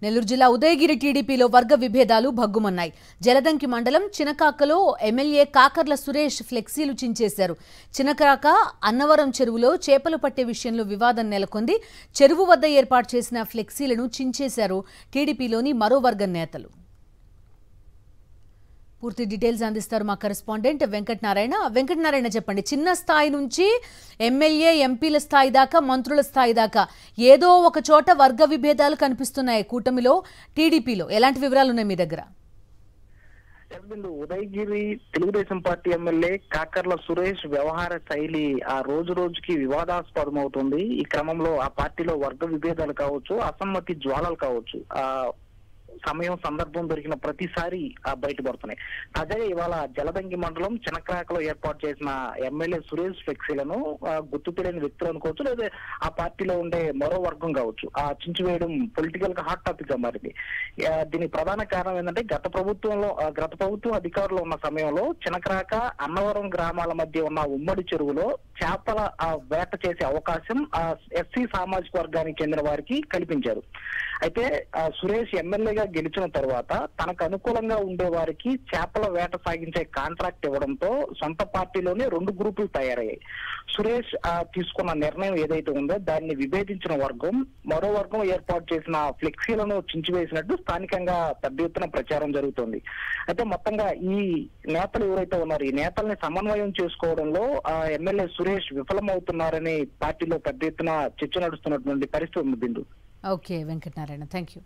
నెల్లూరు జిల్లా ఉదయగిరి టీడీపీలో వర్గ విభేదాలు భగ్గుమన్నాయి. జలదంకి మండలం చినకాకలో ఎమ్మెల్యే కాకర్ల సురేష్ ఫ్లెక్సీలు చించేశారు. చినకాక అన్నవరం చెరువులో చేపలు పట్టే విషయంలో వివాదం నెలకొంది. చెరువు వద్ద ఏర్పాటు చేసిన ఫ్లెక్సీలను చించేశారు టీడీపీలోని మరో వర్గం నేతలు. పూర్తి డీటెయిల్స్ అందిస్తారు మా కరెస్పాండెంట్ వెంకటనారాయణ. చెప్పండి, చిన్న స్థాయి నుంచి ఎమ్మెల్యే ఎంపీల స్థాయి దాకా మంత్రుల స్థాయి దాకా ఏదో ఒక చోట వర్గ విభేదాలు కనిపిస్తున్నాయి. కూటమిలో టీడీపీలో ఎలాంటి వివరాలు ఉన్నాయి మీ దగ్గర? ఉదయగిరి తెలుగుదేశం పార్టీ ఎమ్మెల్యే కాకర్ల సురేష్ వ్యవహార శైలి ఆ రోజు రోజుకి వివాదాస్పదం అవుతుంది. ఈ క్రమంలో ఆ పార్టీలో వర్గ విభేదాలు కావచ్చు, అసమ్మతి జ్వాలలు కావచ్చు, సమయం సందర్భం దొరికిన ప్రతిసారి బయటపడుతున్నాయి. తాజాగా ఇవాళ జలదంకి మండలం చినకాకలో ఏర్పాటు చేసిన ఎమ్మెల్యే సురేష్ ఫ్లెక్సీలను గుర్తు తెలియని వ్యక్తులు అనుకోవచ్చు, లేదా ఆ పార్టీలో ఉండే మరో వర్గం కావచ్చు చించివేయడం పొలిటికల్ గా హాట్ టాపిక్ గా మారింది. దీనికి ప్రధాన కారణం ఏంటంటే గత ప్రభుత్వం అధికారులు ఉన్న సమయంలో చినకాక అన్నవరం గ్రామాల మధ్య ఉన్న ఉమ్మడి చెరువులో చేపల వేట చేసే అవకాశం ఎస్సీ సామాజిక వర్గానికి చెందిన వారికి కల్పించారు. అయితే సురేష్ ఎమ్మెల్యేగా గెలిచిన తర్వాత తనకు అనుకూలంగా ఉండే వారికి చేపల వేట సాగించే కాంట్రాక్ట్ ఇవ్వడంతో సొంత పార్టీలోనే 2 గ్రూపులు తయారయ్యాయి. సురేష్ తీసుకున్న నిర్ణయం ఏదైతే ఉందో దాన్ని విభేదించిన వర్గం మరో వర్గం ఏర్పాటు చేసిన ఫ్లెక్సీలను చించివేసినట్టు స్థానికంగా పెద్ద ఎత్తున ప్రచారం జరుగుతుంది. అయితే మొత్తంగా ఈ నేతలు ఎవరైతే ఉన్నారో ఈ నేతల్ని సమన్వయం చేసుకోవడంలో ఎమ్మెల్యే సురేష్ విఫలమవుతున్నారని పార్టీలో పెద్ద ఎత్తున చర్చ నడుస్తున్నటువంటి పరిస్థితి ఉంది. Okay Venkatanarayana, thank you.